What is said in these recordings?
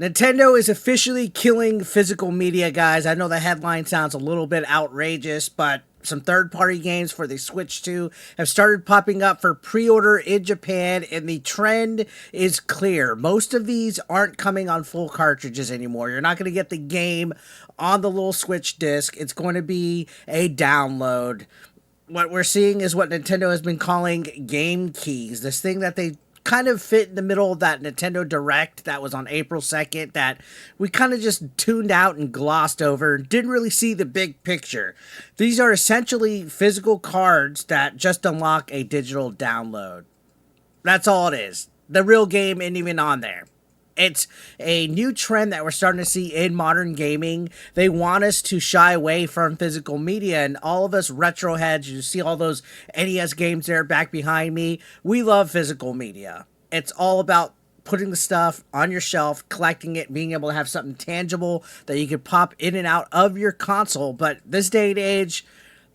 Nintendo is officially killing physical media, guys. I know the headline sounds a little bit outrageous, but some third-party games for the Switch 2 have started popping up for pre-order in Japan, and the trend is clear. Most of these aren't coming on full cartridges anymore. You're not going to get the game on the little Switch disc. It's going to be a download. What we're seeing is what Nintendo has been calling game keys. This thing that they kind of fit in the middle of that Nintendo Direct that was on April 2nd that we kind of just tuned out and glossed over, didn't really see the big picture. These are essentially physical cards that just unlock a digital download. That's all it is. The real game isn't even on there. It's a new trend that we're starting to see in modern gaming. They want us to shy away from physical media, and all of us retro heads, you see all those NES games there back behind me, we love physical media. It's all about putting the stuff on your shelf, collecting it, being able to have something tangible that you can pop in and out of your console. But this day and age,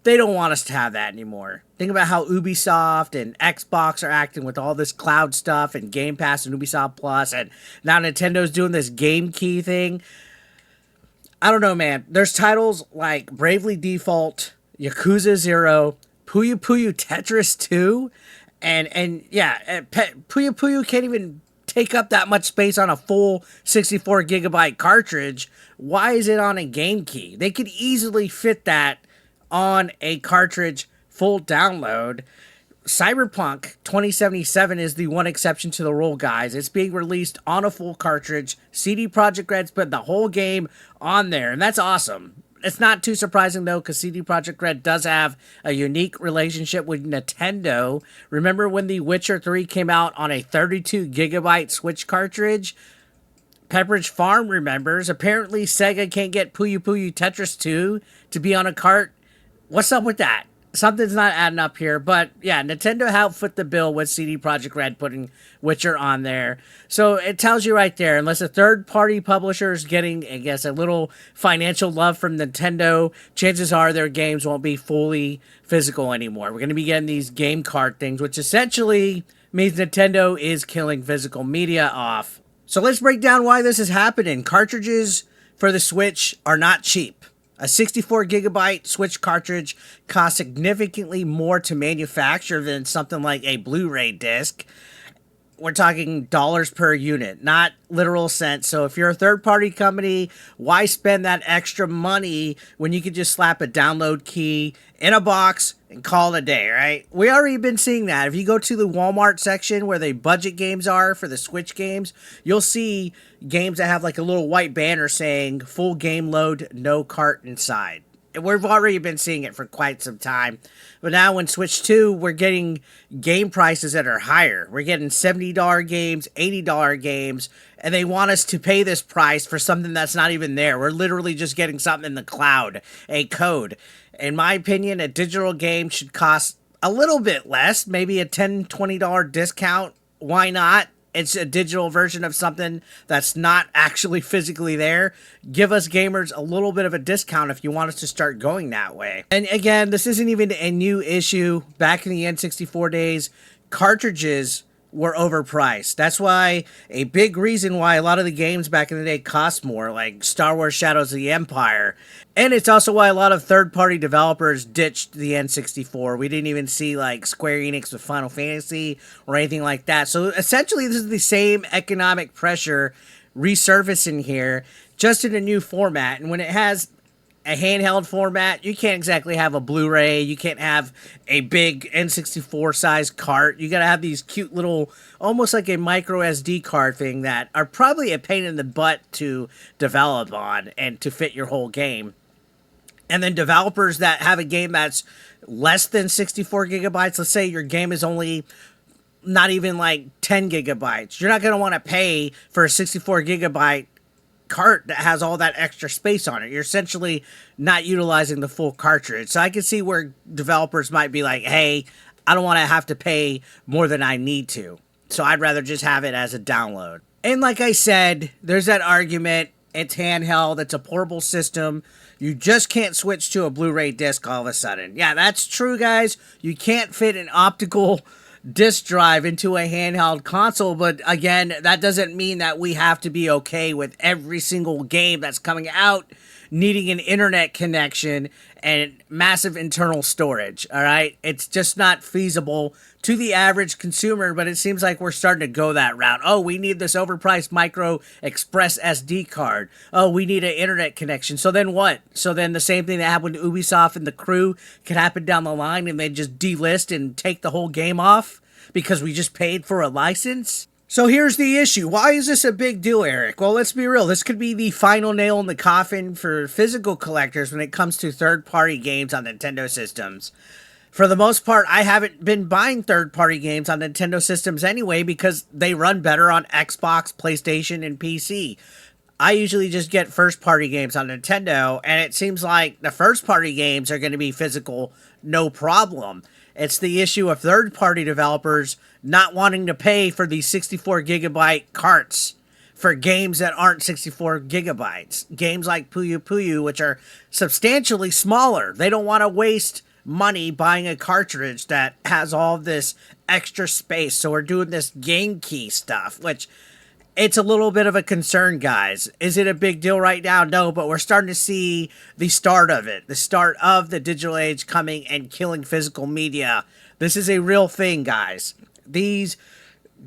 they don't want us to have that anymore. Think about how Ubisoft and Xbox are acting with all this cloud stuff and Game Pass and Ubisoft Plus, and now Nintendo's doing this game key thing. I don't know, man. There's titles like Bravely Default, Yakuza Zero, Puyo Puyo Tetris 2, and Puyo Puyo can't even take up that much space on a full 64 gigabyte cartridge. Why is it on a game key? They could easily fit that on a cartridge full download. Cyberpunk 2077 is the one exception to the rule, guys. It's being released on a full cartridge. CD Projekt Red's put the whole game on there, and that's awesome. It's not too surprising, though, because CD Projekt Red does have a unique relationship with Nintendo. Remember when The Witcher 3 came out on a 32 gigabyte Switch cartridge? Pepperidge Farm remembers. Apparently, Sega can't get Puyo Puyo Tetris 2 to be on a cart. What's up with that? Something's not adding up here. But yeah, Nintendo helped foot the bill with CD Projekt Red putting Witcher on there. So it tells you right there, unless a third-party publisher is getting, I guess, a little financial love from Nintendo, chances are their games won't be fully physical anymore. We're going to be getting these game card things, which essentially means Nintendo is killing physical media off. So let's break down why this is happening. Cartridges for the Switch are not cheap. A 64 gigabyte Switch cartridge costs significantly more to manufacture than something like a Blu-ray disc. We're talking dollars per unit, not literal cents. So if you're a third-party company, why spend that extra money when you could just slap a download key in a box and call it a day, right? We already been seeing that. If you go to the Walmart section where the budget games are for the Switch games, you'll see games that have like a little white banner saying full game load, no cart inside. We've already been seeing it for quite some time. But now when Switch 2, we're getting game prices that are higher. We're getting $70 games, $80 games, and they want us to pay this price for something that's not even there. We're literally just getting something in the cloud, a code. In my opinion, a digital game should cost a little bit less, maybe a $10, $20 discount. Why not? It's a digital version of something that's not actually physically there. Give us gamers a little bit of a discount if you want us to start going that way. And again, this isn't even a new issue. Back in the N64 days, cartridges were overpriced. That's why a big reason why a lot of the games back in the day cost more, like Star Wars Shadows of the Empire. And it's also why a lot of third-party developers ditched the N64. We didn't even see like Square Enix with Final Fantasy or anything like that. So essentially, this is the same economic pressure resurfacing here, just in a new format. And when it has a handheld format, you can't exactly have a Blu-ray. You can't have a big N64 size cart. You got to have these cute little, almost like a micro SD card thing that are probably a pain in the butt to develop on and to fit your whole game. And then developers that have a game that's less than 64 gigabytes, let's say your game is only not even like 10 gigabytes. You're not going to want to pay for a 64 gigabyte cart that has all that extra space on it. You're essentially not utilizing the full cartridge. So I can see where developers might be like, hey, I don't want to have to pay more than I need to. So I'd rather just have it as a download. And like I said, there's that argument. It's handheld. It's a portable system. You just can't switch to a Blu-ray disc all of a sudden. Yeah, that's true, guys. You can't fit an optical disk drive into a handheld console. But again, that doesn't mean that we have to be okay with every single game that's coming out needing an internet connection and massive internal storage. All right. It's just not feasible to the average consumer, but it seems like we're starting to go that route. Oh, we need this overpriced micro express SD card. Oh, we need an internet connection. So then what? So then the same thing that happened to Ubisoft and the Crew could happen down the line, and they just delist and take the whole game off because we just paid for a license? So here's the issue. Why is this a big deal, Eric? Well, let's be real. This could be the final nail in the coffin for physical collectors when it comes to third-party games on Nintendo systems. For the most part, I haven't been buying third-party games on Nintendo systems anyway because they run better on Xbox, PlayStation, and PC. I usually just get first-party games on Nintendo, and it seems like the first-party games are going to be physical, no problem. It's the issue of third-party developers not wanting to pay for these 64 gigabyte carts for games that aren't 64 gigabytes. Games like Puyo Puyo, which are substantially smaller. They don't want to waste money buying a cartridge that has all this extra space. So we're doing this game key stuff, which it's a little bit of a concern, guys. Is it a big deal right now? No, but we're starting to see the start of it. The start of the digital age coming and killing physical media. This is a real thing, guys. These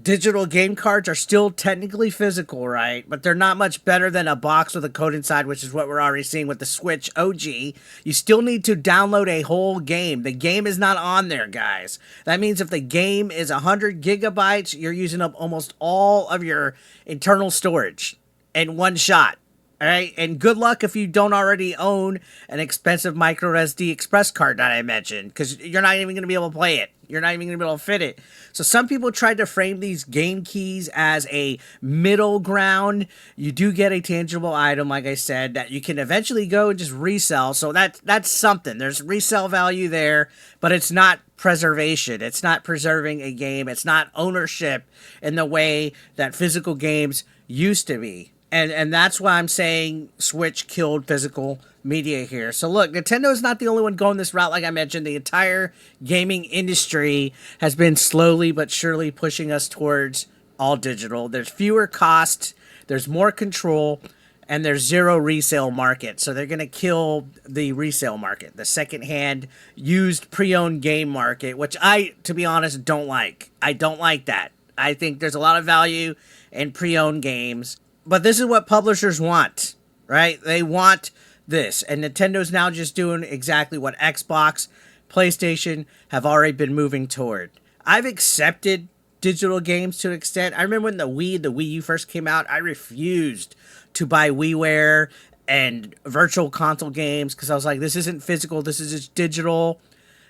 digital game cards are still technically physical, right? But they're not much better than a box with a code inside, which is what we're already seeing with the Switch OG. You still need to download a whole game. The game is not on there, guys. That means if the game is 100 gigabytes, you're using up almost all of your internal storage in one shot. All right, and good luck if you don't already own an expensive micro SD express card that I mentioned, because you're not even going to be able to play it. You're not even going to be able to fit it. So some people tried to frame these game keys as a middle ground. You do get a tangible item, like I said, that you can eventually go and just resell. So that's something. There's resale value there, but it's not preservation. It's not preserving a game. It's not ownership in the way that physical games used to be. And that's why I'm saying Switch killed physical media here. So look, Nintendo's not the only one going this route. Like I mentioned, the entire gaming industry has been slowly but surely pushing us towards all digital. There's fewer costs, there's more control, and there's zero resale market. So they're going to kill the resale market, the secondhand used pre-owned game market, which I, to be honest, don't like. I don't like that. I think there's a lot of value in pre-owned games. But this is what publishers want, right? They want this. And Nintendo's now just doing exactly what Xbox, PlayStation have already been moving toward. I've accepted digital games to an extent. I remember when the Wii U first came out, I refused to buy WiiWare and virtual console games because I was like, this isn't physical, this is just digital.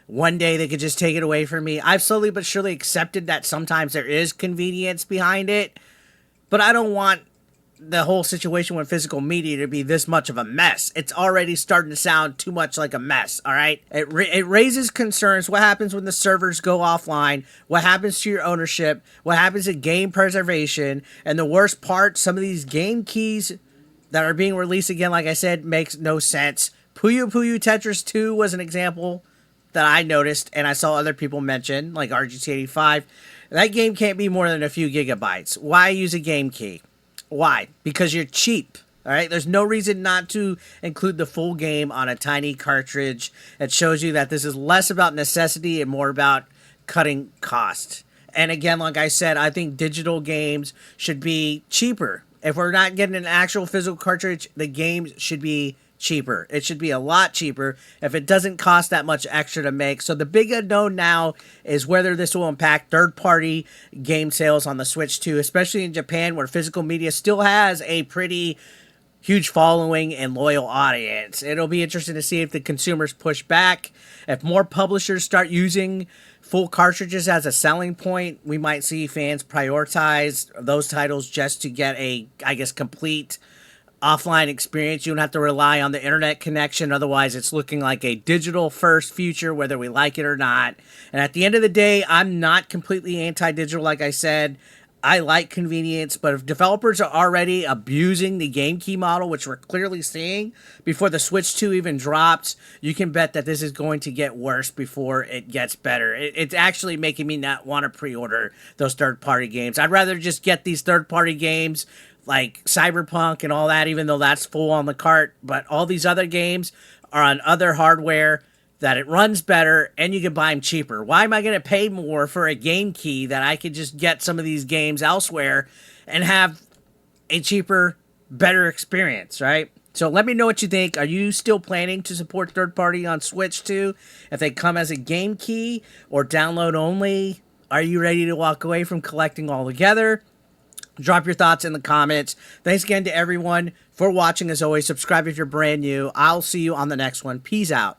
One day they could just take it away from me. I've slowly but surely accepted that sometimes there is convenience behind it, but I don't want the whole situation with physical media to be this much of a mess. It's already starting to sound too much like a mess, all right? It raises concerns. What happens when the servers go offline? What happens to your ownership? What happens to game preservation? And the worst part, some of these game keys that are being released again, like I said, makes no sense. Puyo Puyo Tetris 2 was an example that I noticed and I saw other people mention, like RGT85. That game can't be more than a few gigabytes. Why use a game key? Why? Because you're cheap. All right. There's no reason not to include the full game on a tiny cartridge. It shows you that this is less about necessity and more about cutting costs. And again, like I said, I think digital games should be cheaper. If we're not getting an actual physical cartridge, the games should be cheaper. It should be a lot cheaper if it doesn't cost that much extra to make. So the big unknown now is whether this will impact third-party game sales on the Switch 2, especially in Japan where physical media still has a pretty huge following and loyal audience. It'll be interesting to see if the consumers push back. If more publishers start using full cartridges as a selling point, we might see fans prioritize those titles just to get a, I guess, complete offline experience. You don't have to rely on the internet connection. Otherwise, it's looking like a digital first future, whether we like it or not. And at the end of the day, I'm not completely anti-digital. Like I said, I like convenience, but if developers are already abusing the game key model, which we're clearly seeing before the Switch 2 even drops, you can bet that this is going to get worse before it gets better. It's actually making me not want to pre-order those third-party games. I'd rather just get these third-party games like Cyberpunk and all that, even though that's full on the cart. But all these other games are on other hardware that it runs better and you can buy them cheaper. Why am I going to pay more for a game key that I could just get some of these games elsewhere and have a cheaper, better experience, right? So let me know what you think. Are you still planning to support third party on Switch 2? If they come as a game key or download only, are you ready to walk away from collecting altogether? Drop your thoughts in the comments. Thanks again to everyone for watching. As always, subscribe if you're brand new. I'll see you on the next one. Peace out.